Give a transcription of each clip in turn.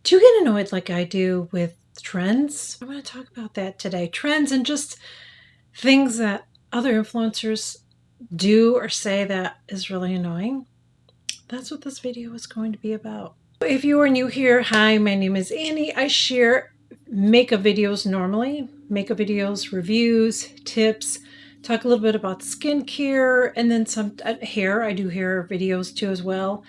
Do you get annoyed like I do with trends? I'm going to talk about that today. Trends and just things that other influencers do or say that is really annoying. That's what this video is going to be about. If you are new here, hi, my name is Annie. I share makeup videos normally, makeup videos, reviews, tips, talk a little bit about skincare, and then some hair. I do hair videos too as well.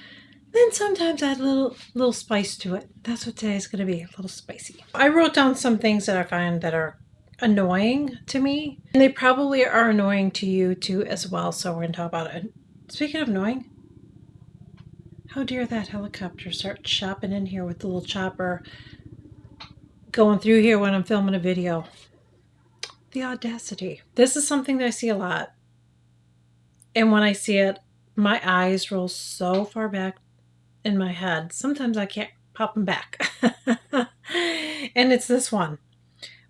Then sometimes add a little spice to it. That's what today's going to be, a little spicy. I wrote down some things that I find that are annoying to me, and they probably are annoying to you too as well, so we're going to talk about it. Speaking of annoying, how dare that helicopter start chopping in here with the little chopper going through here when I'm filming a video. The audacity. This is something that I see a lot, and when I see it, my eyes roll so far back in my head. Sometimes I can't pop them back. And it's this one.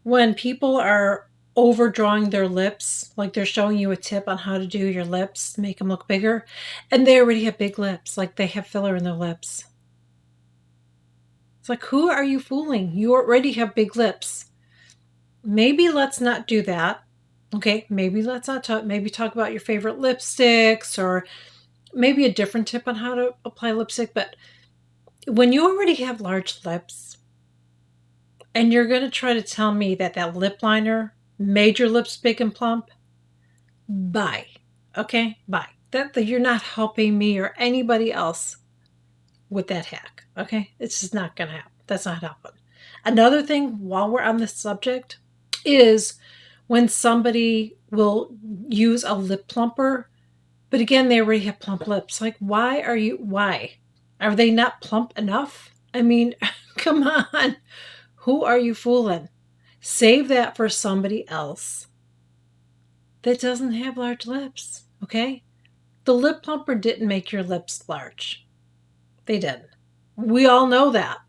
When people are overdrawing their lips, like they're showing you a tip on how to do your lips, make them look bigger, and they already have big lips, like they have filler in their lips. It's like, who are you fooling? You already have big lips. Maybe let's not do that. Okay, maybe let's not talk, maybe talk about your favorite lipsticks or maybe a different tip on how to apply lipstick, but when you already have large lips and you're going to try to tell me that that lip liner made your lips big and plump, bye. Okay, bye. That you're not helping me or anybody else with that hack. Okay, it's just not going to happen. That's not helping. Another thing, while we're on this subject, is when somebody will use a lip plumper, but again, they already have plump lips. Like, why? Are they not plump enough? I mean, come on. Who are you fooling? Save that for somebody else that doesn't have large lips, okay? The lip plumper didn't make your lips large. They didn't. We all know that.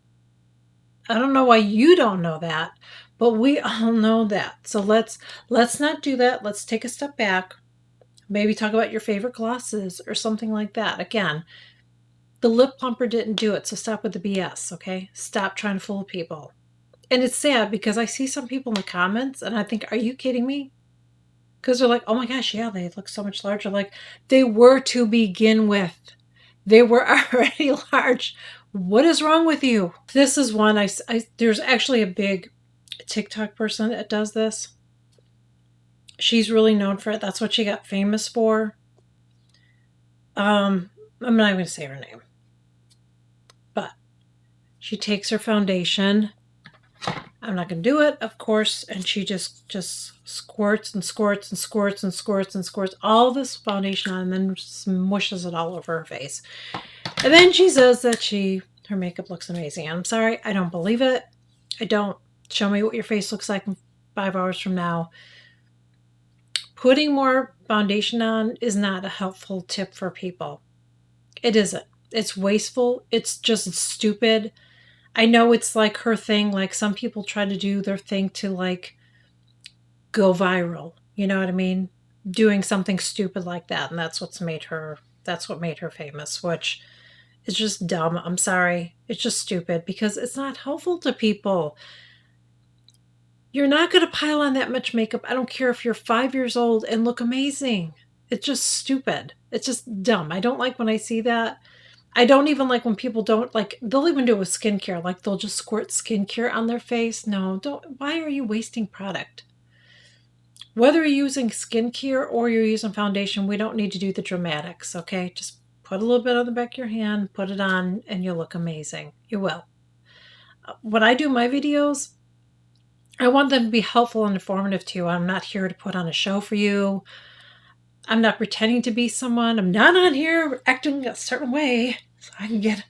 I don't know why you don't know that, but we all know that. So let's not do that. Let's take a step back. Maybe talk about your favorite glosses or something like that. Again, the lip plumper didn't do it, so stop with the BS, okay? Stop trying to fool people. And it's sad because I see some people in the comments and I think, are you kidding me? Because they're like, oh my gosh, yeah, they look so much larger. Like, they were to begin with. They were already large. What is wrong with you? This is one, there's actually a big TikTok person that does this. She's really known for it. That's what she got famous for. I'm not even going to say her name. But she takes her foundation. I'm not going to do it, of course. And she just squirts and squirts and squirts and squirts and squirts all this foundation on and then smushes it all over her face. And then she says that her makeup looks amazing. I'm sorry, I don't believe it. I don't. Show me what your face looks like in 5 hours from now. Putting more foundation on is not a helpful tip for people. It isn't. It's wasteful. It's just stupid. I know it's like her thing. Like, some people try to do their thing to like go viral. You know what I mean? Doing something stupid like that. And that's what made her famous, which is just dumb. I'm sorry. It's just stupid because it's not helpful to people. You're not going to pile on that much makeup. I don't care if you're 5 years old and look amazing. It's just stupid. It's just dumb. I don't like when I see that. I don't even like when people don't, like, they'll even do it with skincare. Like, they'll just squirt skincare on their face. No, don't. Why are you wasting product? Whether you're using skincare or you're using foundation, we don't need to do the dramatics, okay? Just put a little bit on the back of your hand, put it on, and you'll look amazing. You will. When I do my videos, I want them to be helpful and informative to you. I'm not here to put on a show for you. I'm not pretending to be someone. I'm not on here acting a certain way so I can get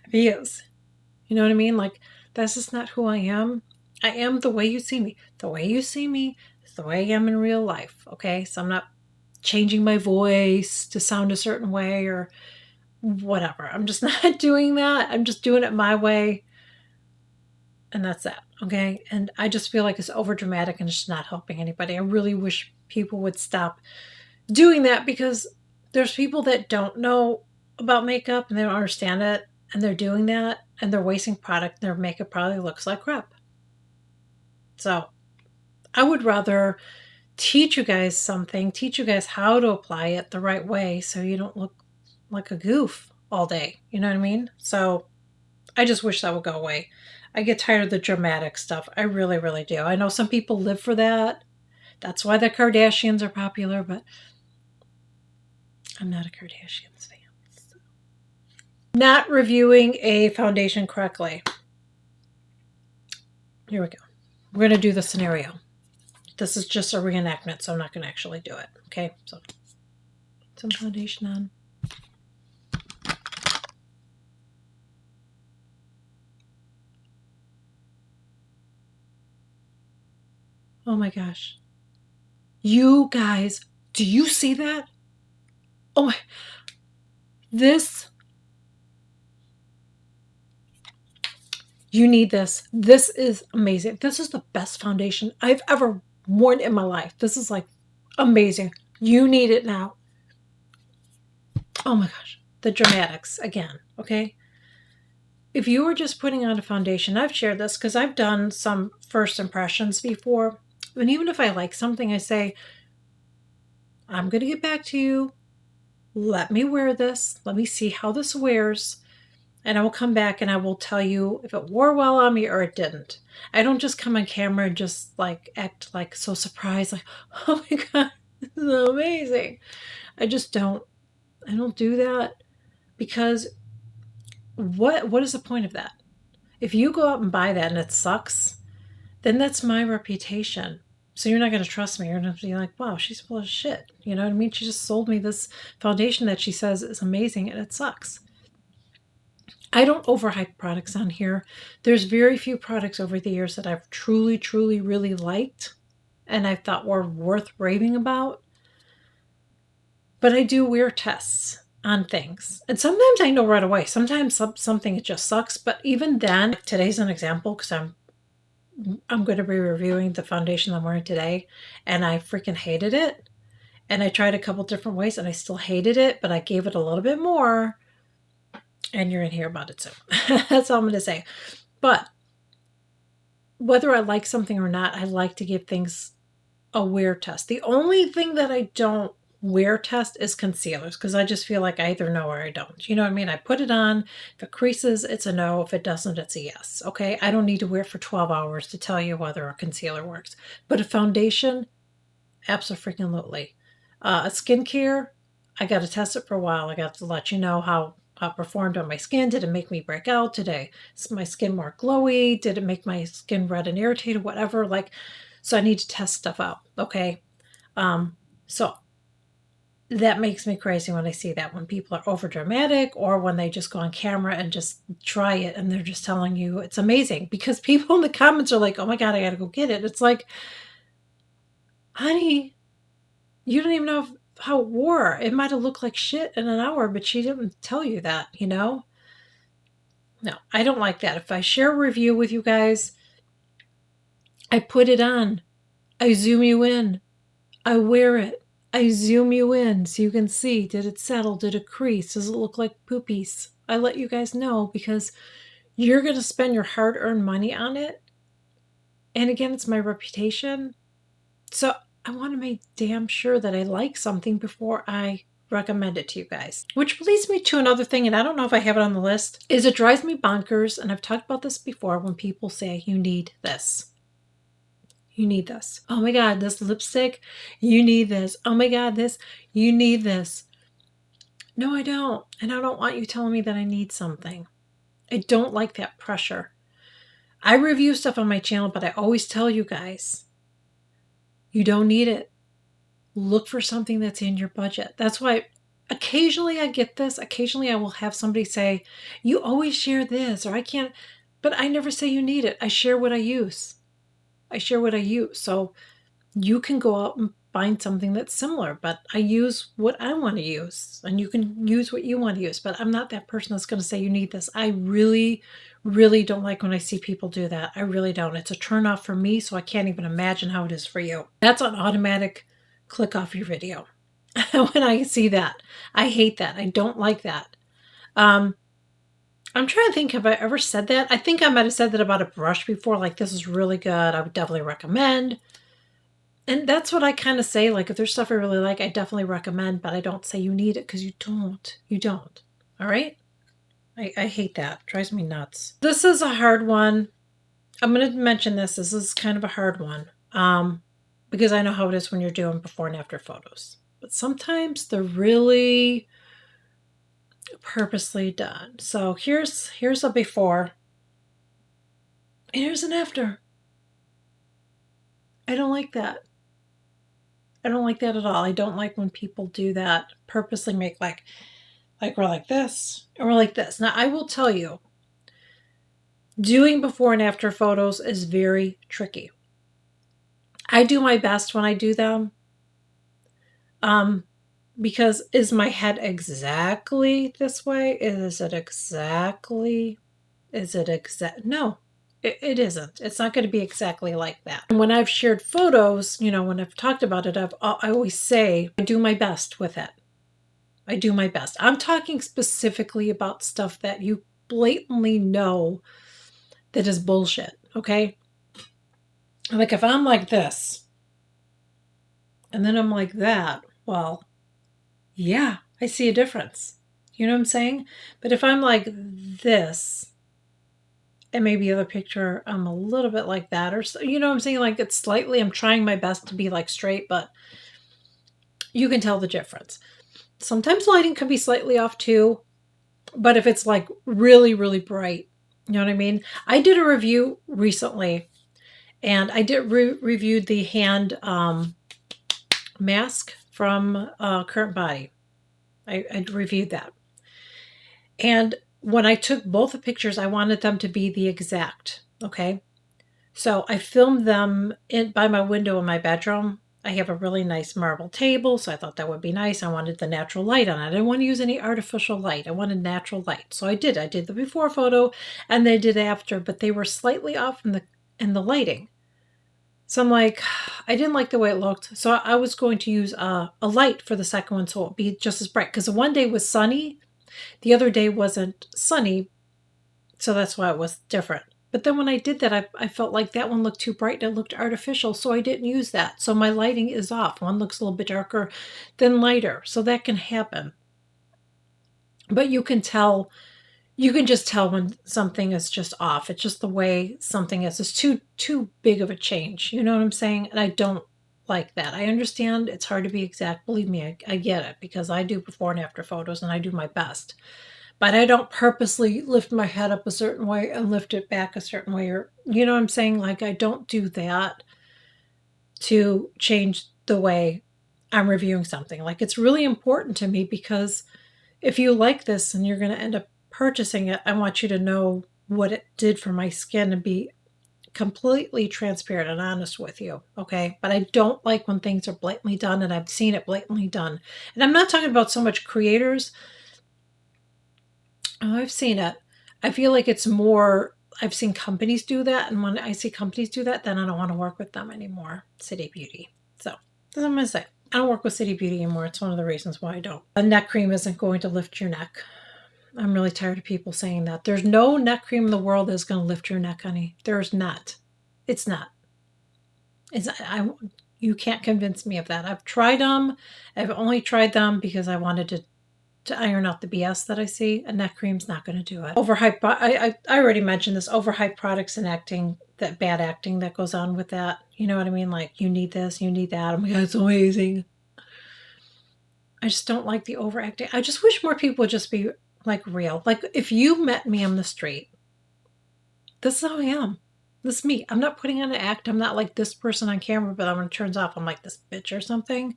views. You know what I mean? Like, that's just not who I am. I am the way you see me. The way you see me is the way I am in real life, okay? So I'm not changing my voice to sound a certain way or whatever. I'm just not doing that. I'm just doing it my way. And that's that, okay? And I just feel like it's over dramatic and it's just not helping anybody. I really wish people would stop doing that because there's people that don't know about makeup and they don't understand it. and they're doing that and they're wasting product. Their makeup probably looks like crap. So I would rather teach you guys something, teach you guys how to apply it the right way so you don't look like a goof all day. You know what I mean? So I just wish that would go away. I get tired of the dramatic stuff. I really, really do. I know some people live for that. That's why the Kardashians are popular, but I'm not a Kardashians fan. Not reviewing a foundation correctly. Here we go. We're going to do the scenario. This is just a reenactment, so I'm not going to actually do it. Okay, so some foundation on. Oh my gosh. You guys, do you see that? Oh my, this, you need this. This is amazing. This is the best foundation I've ever worn in my life. This is like amazing. You need it now. Oh my gosh. The dramatics again, okay? If you were just putting on a foundation, I've shared this because I've done some first impressions before. And even if I like something, I say, I'm going to get back to you. Let me wear this. Let me see how this wears. And I will come back and I will tell you if it wore well on me or it didn't. I don't just come on camera and just like act like so surprised, like, oh my God, this is amazing. I just don't. I don't do that because what is the point of that? If you go out and buy that and it sucks, then that's my reputation. So you're not going to trust me. You're going to be like, wow, she's full of shit. You know what I mean? She just sold me this foundation that she says is amazing and it sucks. I don't overhype products on here. There's very few products over the years that I've truly, truly, really liked and I thought were worth raving about. But I do wear tests on things. And sometimes I know right away. Sometimes something it just sucks. But even then, today's an example because I'm going to be reviewing the foundation I'm wearing today, and I freaking hated it. And I tried a couple different ways, and I still hated it, but I gave it a little bit more, and you're going to hear about it soon. That's all I'm going to say. But whether I like something or not, I like to give things a wear test. The only thing that I don't wear test is concealers because I just feel like I either know or I don't. You know what I mean? I put it on. If it creases, it's a no. If it doesn't, it's a yes. Okay? I don't need to wear it for 12 hours to tell you whether a concealer works. But a foundation, absolutely. Skincare, I got to test it for a while. I got to let you know how it performed on my skin. Did it make me break out? Is my skin more glowy? Did it make my skin red and irritated? Whatever. So I need to test stuff out. Okay. So that makes me crazy when I see that, when people are over dramatic or when they just go on camera and just try it and they're just telling you it's amazing, because people in the comments are like, oh my God, I got to go get it. It's like, honey, you don't even know how it wore. It might have looked like shit in an hour, but she didn't tell you that, you know? No, I don't like that. If I share a review with you guys, I put it on. I zoom you in. I wear it. I zoom you in so you can see, did it settle? Did it crease? Does it look like poopies? I let you guys know because you're going to spend your hard-earned money on it. And again, it's my reputation. So I want to make damn sure that I like something before I recommend it to you guys. Which leads me to another thing, and I don't know if I have it on the list, is it drives me bonkers, and I've talked about this before, when people say, you need this. You need this. Oh my God, this lipstick, you need this. Oh my God, this, you need this. No, I don't. And I don't want you telling me that I need something. I don't like that pressure. I review stuff on my channel, but I always tell you guys, you don't need it. Look for something that's in your budget. That's why occasionally I get this. Occasionally I will have somebody say, you always share this, or I can't, but I never say you need it. I share what I use. So you can go out and find something that's similar, but I use what I want to use, and you can use what you want to use. But I'm not that person that's going to say you need this. I really, really don't like when I see people do that. I really don't. It's a turn off for me, so I can't even imagine how it is for you. That's an automatic click off your video when I see that. I hate that. I don't like that. I'm trying to think, have I ever said that? I think I might have said that about a brush before, like, this is really good. I would definitely recommend. And that's what I kind of say. Like, if there's stuff I really like, I definitely recommend, but I don't say you need it because you don't. You don't. All right? I hate that. It drives me nuts. This is a hard one. I'm going to mention this. This is kind of a hard one. Because I know how it is when you're doing before and after photos. But sometimes they're really purposely done. So here's a before. And here's an after. I don't like that. I don't like that at all. I don't like when people do that, purposely make like we're like this or we're like this. Now I will tell you, doing before and after photos is very tricky. I do my best when I do them. Because is my head exactly this way? No, it isn't. It's not going to be exactly like that. And when I've shared photos, when I've talked about it, I always say I do my best with it. I do my best. I'm talking specifically about stuff that you blatantly know that is bullshit, okay? Like if I'm like this and then I'm like that, well, yeah, I see a difference. You know what I'm saying? But if I'm like this and maybe the other picture I'm a little bit like that or so, you know what I'm saying? Like it's slightly, I'm trying my best to be like straight, but you can tell the difference. Sometimes lighting could be slightly off too, but if it's like really, really bright, you know what I mean? I did a review recently and I did reviewed the hand mask from Current Body. I reviewed that. And when I took both the pictures, I wanted them to be the exact, okay? So I filmed them by my window in my bedroom. I have a really nice marble table, so I thought that would be nice. I wanted the natural light on it. I didn't want to use any artificial light. I wanted natural light. So I did. I did the before photo and they did after, but they were slightly off in the lighting. So I'm like, I didn't like the way it looked. So I was going to use a light for the second one so it would be just as bright. Because the one day was sunny, the other day wasn't sunny, so that's why it was different. But then when I did that, I felt like that one looked too bright and it looked artificial, so I didn't use that. So my lighting is off. One looks a little bit darker than lighter, so that can happen. But you can just tell when something is just off. It's just the way something is. It's too big of a change. You know what I'm saying? And I don't like that. I understand it's hard to be exact. Believe me, I get it because I do before and after photos and I do my best. But I don't purposely lift my head up a certain way and lift it back a certain way, or you know what I'm saying? Like I don't do that to change the way I'm reviewing something. Like it's really important to me because if you like this and you're going to end up purchasing it, I want you to know what it did for my skin and be completely transparent and honest with you. Okay. But I don't like when things are blatantly done, and I've seen it blatantly done. And I'm not talking about so much creators. Oh, I've seen it. I feel like it's more, I've seen companies do that. And when I see companies do that, then I don't want to work with them anymore. City Beauty. So that's what I'm going to say. I don't work with City Beauty anymore. It's one of the reasons why I don't. A neck cream isn't going to lift your neck. I'm really tired of people saying that. There's no neck cream in the world that's going to lift your neck, honey. There's not. It's not. You can't convince me of that. I've tried them. I've only tried them because I wanted to iron out the BS that I see. A neck cream's not going to do it. Overhyped. I already mentioned this. Overhyped products and acting, that bad acting that goes on with that. You know what I mean? Like you need this, you need that. Oh my God, it's amazing. I just don't like the overacting. I just wish more people would just be like real. Like if you met me on the street, this is how I am. This is me. I'm not putting on an act. I'm not like this person on camera, but when it turns off, I'm like this bitch or something.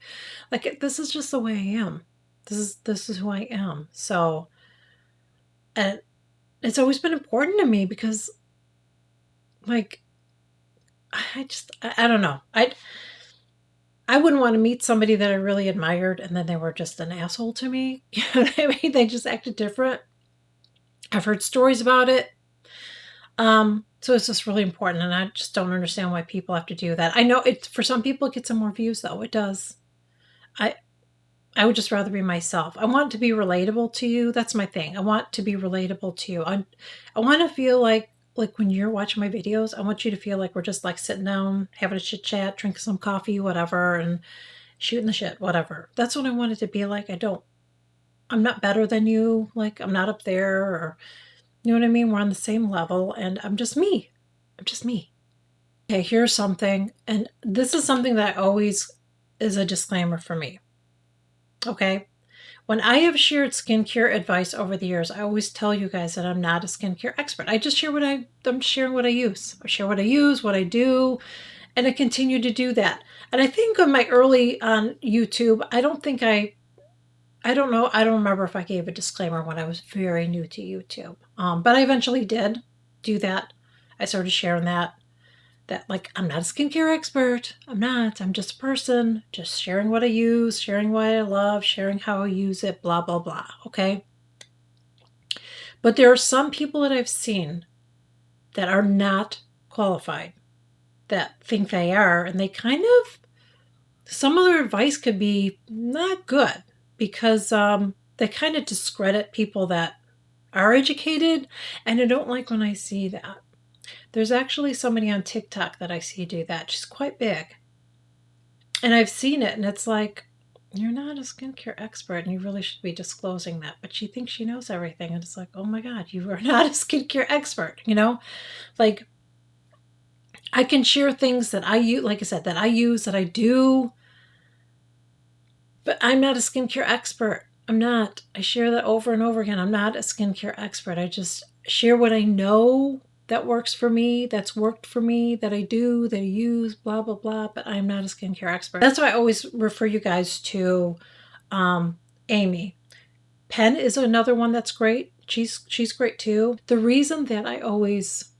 Like this is just the way I am. This is who I am. So, and it's always been important to me because, like, I don't know. I wouldn't want to meet somebody that I really admired and then they were just an asshole to me. You know what I mean? They just acted different. I've heard stories about it. So it's just really important, and I just don't understand why people have to do that. I know it for some people it gets some more views though. It does. I I would just rather be myself. I want to be relatable to you. That's my thing. I want to be relatable to you. I want to feel like when you're watching my videos, I want you to feel like we're just like sitting down, having a chit chat, drinking some coffee, whatever, and shooting the shit, whatever. That's what I want it to be like. I'm not better than you. Like, I'm not up there, or, you know what I mean? We're on the same level, and I'm just me. I'm just me. Okay, here's something, and this is something that always is a disclaimer for me. Okay? When I have shared skincare advice over the years, I always tell you guys that I'm not a skincare expert. I just share I'm sharing what I use. I share what I use, what I do, and I continue to do that. And I think on my early on YouTube, I don't know, I don't remember if I gave a disclaimer when I was very new to YouTube. But I eventually did do that. I started sharing that like I'm not a skincare expert. I'm not. I'm just a person, just sharing what I use, sharing what I love, sharing how I use it, blah blah blah. Okay? But there are some people that I've seen that are not qualified, that think they are, and they kind of some of their advice could be not good because they kind of discredit people that are educated, and I don't like when I see that. There's actually somebody on TikTok that I see do that. She's quite big. And I've seen it, and it's like, you're not a skincare expert, and you really should be disclosing that. But she thinks she knows everything, and it's like, oh my God, you are not a skincare expert, you know? Like, I can share things that I use, like I said, that I use, that I do, but I'm not a skincare expert. I'm not. I share that over and over again. I'm not a skincare expert. I just share what I know that works for me, that's worked for me, that I do, that I use, blah, blah, blah. But I'm not a skincare expert. That's why I always refer you guys to Amy. Penn is another one that's great. She's great too. The reason that I always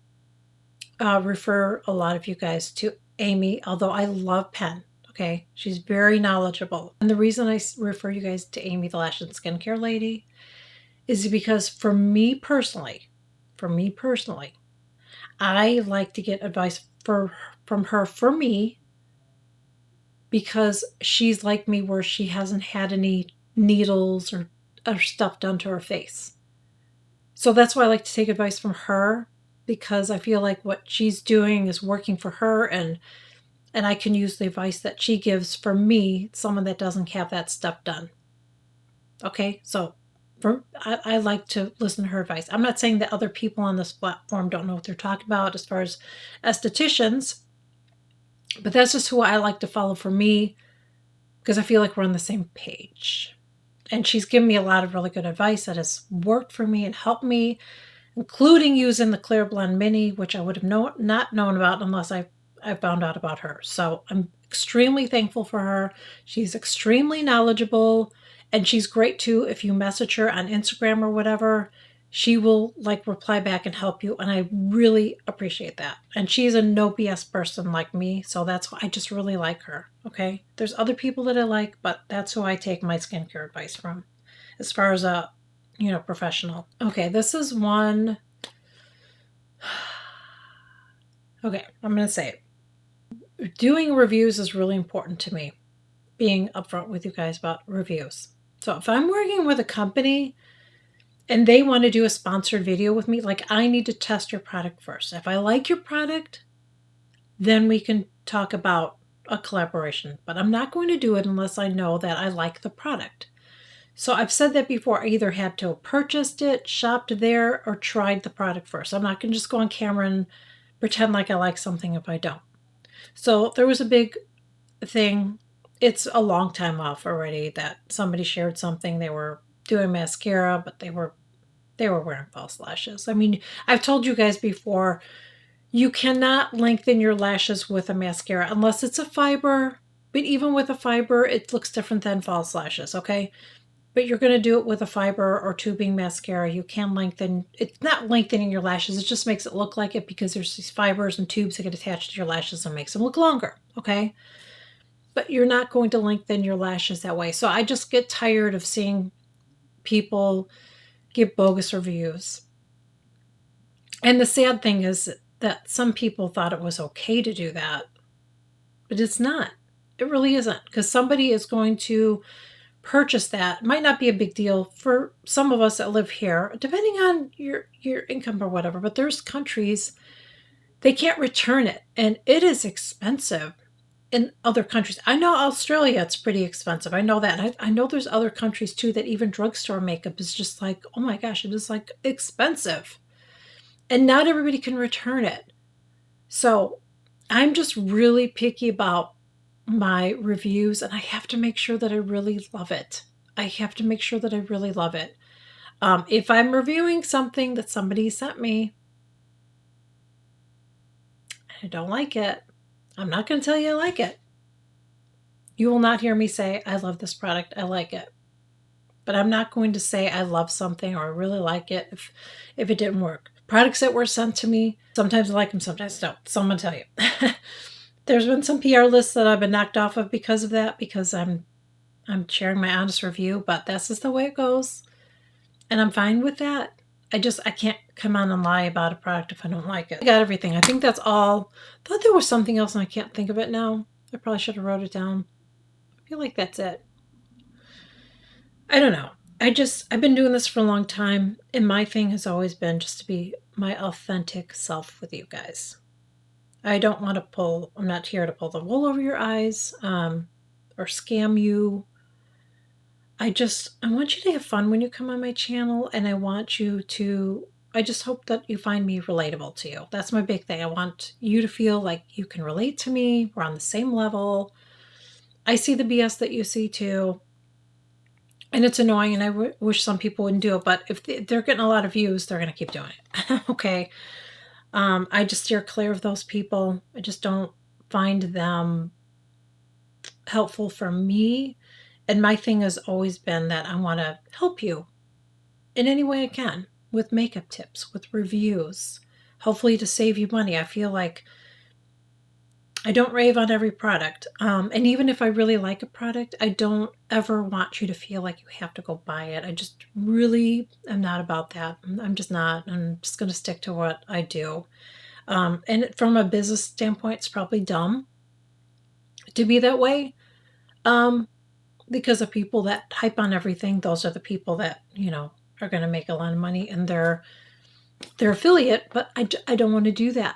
refer a lot of you guys to Amy, although I love Penn. Okay, she's very knowledgeable. And the reason I refer you guys to Amy, the Lash and Skincare Lady, is because for me personally, I like to get advice from her for me because she's like me where she hasn't had any needles or stuff done to her face. So that's why I like to take advice from her, because I feel like what she's doing is working for her, and I can use the advice that she gives for me, someone that doesn't have that stuff done. Okay, so I like to listen to her advice. I'm not saying that other people on this platform don't know what they're talking about as far as estheticians, but that's just who I like to follow for me because I feel like we're on the same page. And she's given me a lot of really good advice that has worked for me and helped me, including using the Clear Blend Mini, which I would have not known about unless I found out about her. So I'm extremely thankful for her. She's extremely knowledgeable, and she's great too. If you message her on Instagram or whatever, she will like reply back and help you, and I really appreciate that. And she's a no BS person like me, so that's why I just really like her. Okay, there's other people that I like, but that's who I take my skincare advice from, as far as a professional. Okay, this is one. Okay, I'm gonna say it. Doing reviews is really important to me. Being upfront with you guys about reviews. So if I'm working with a company and they want to do a sponsored video with me, like I need to test your product first. If I like your product, then we can talk about a collaboration. But I'm not going to do it unless I know that I like the product. So I've said that before. I either had to have purchased it, shopped there, or tried the product first. I'm not going to just go on camera and pretend like I like something if I don't. So there was a big thing. It's a long time off already that somebody shared something. They were doing mascara, but they were wearing false lashes. I mean, I've told you guys before, you cannot lengthen your lashes with a mascara unless it's a fiber. But even with a fiber, it looks different than false lashes, okay? But you're going to do it with a fiber or tubing mascara. You can lengthen. It's not lengthening your lashes. It just makes it look like it because there's these fibers and tubes that get attached to your lashes and makes them look longer, okay? But you're not going to lengthen your lashes that way. So I just get tired of seeing people give bogus reviews. And the sad thing is that some people thought it was okay to do that, but it's not. It really isn't, because somebody is going to purchase that. It might not be a big deal for some of us that live here, depending on your income or whatever, but there's countries they can't return it, and it is expensive in other countries. I know Australia, it's pretty expensive. I know that. I know there's other countries too that even drugstore makeup is just like, oh my gosh, it is like expensive. And not everybody can return it. So I'm just really picky about my reviews, and I have to make sure that I really love it. I have to make sure that I really love it. If I'm reviewing something that somebody sent me, I don't like it, I'm not going to tell you I like it. You will not hear me say, I love this product, I like it. But I'm not going to say I love something or I really like it if it didn't work. Products that were sent to me, sometimes I like them, sometimes I don't. So I'm going to tell you. There's been some PR lists that I've been knocked off of because of that, because I'm sharing my honest review, but that's just the way it goes. And I'm fine with that. I can't come on and lie about a product if I don't like it. I got everything. I think that's all. I thought there was something else and I can't think of it now. I probably should have wrote it down. I feel like that's it. I don't know. I've been doing this for a long time, and my thing has always been just to be my authentic self with you guys. I'm not here to pull the wool over your eyes, or scam you. I want you to have fun when you come on my channel, and I just hope that you find me relatable to you. That's my big thing. I want you to feel like you can relate to me. We're on the same level. I see the BS that you see too. And it's annoying, and I wish some people wouldn't do it, but if they're getting a lot of views, they're going to keep doing it. Okay. I just steer clear of those people. I just don't find them helpful for me. And my thing has always been that I want to help you in any way I can, with makeup tips, with reviews, hopefully to save you money. I feel like I don't rave on every product. And even if I really like a product, I don't ever want you to feel like you have to go buy it. I just really am not about that. I'm just not. I'm just going to stick to what I do. And from a business standpoint, it's probably dumb to be that way. Because the people that hype on everything, those are the people that, are going to make a lot of money, and they're affiliate, but I don't want to do that.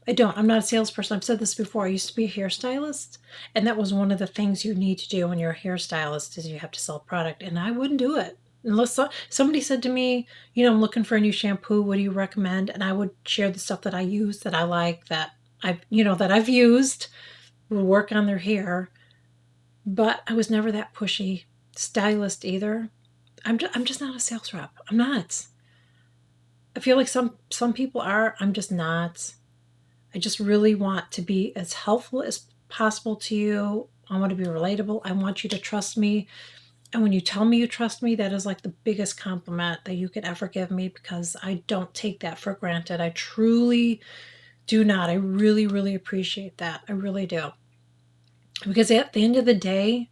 I don't. I'm not a salesperson. I've said this before. I used to be a hairstylist, and that was one of the things you need to do when you're a hairstylist is you have to sell a product, and I wouldn't do it. Unless somebody said to me, I'm looking for a new shampoo, what do you recommend? And I would share the stuff that I use, that I like, that I've used, would work on their hair. But I was never that pushy stylist either. I'm just not a sales rep. I'm not. I feel like some people are. I'm just not. I just really want to be as helpful as possible to you. I want to be relatable. I want you to trust me. And when you tell me you trust me, that is like the biggest compliment that you could ever give me, because I don't take that for granted. I truly do not. I really, really appreciate that. I really do. Because at the end of the day,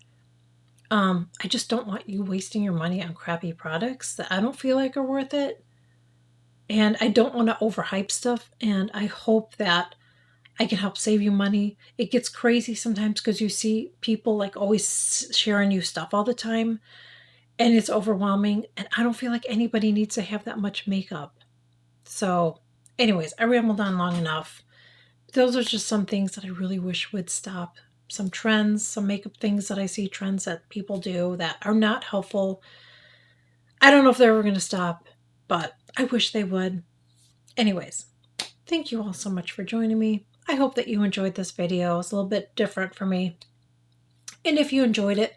I just don't want you wasting your money on crappy products that I don't feel like are worth it. And I don't want to overhype stuff. And I hope that I can help save you money. It gets crazy sometimes because you see people like always sharing new stuff all the time, and it's overwhelming. And I don't feel like anybody needs to have that much makeup. So, anyways, I rambled on long enough. Those are just some things that I really wish would stop. Some trends, some makeup things that I see, trends that people do that are not helpful. I don't know if they're ever going to stop, but I wish they would. Anyways, thank you all so much for joining me. I hope that you enjoyed this video. It's a little bit different for me. And if you enjoyed it,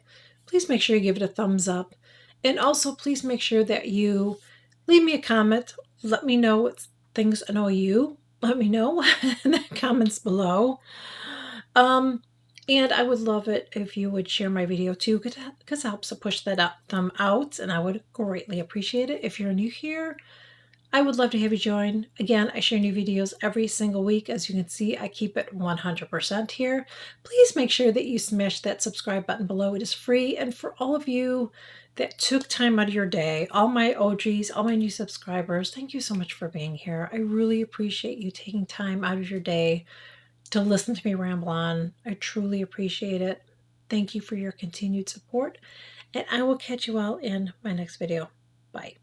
please make sure you give it a thumbs up. And also, please make sure that you leave me a comment. Let me know what things annoy you. Let me know in the comments below. And I would love it if you would share my video too, because it helps to push that thumb out, and I would greatly appreciate it. If you're new here, I would love to have you join. Again, I share new videos every single week. As you can see, I keep it 100% here. Please make sure that you smash that subscribe button below. It is free. And for all of you that took time out of your day, all my OGs, all my new subscribers, thank you so much for being here. I really appreciate you taking time out of your day to listen to me ramble on. I truly appreciate it. Thank you for your continued support. And I will catch you all in my next video. Bye.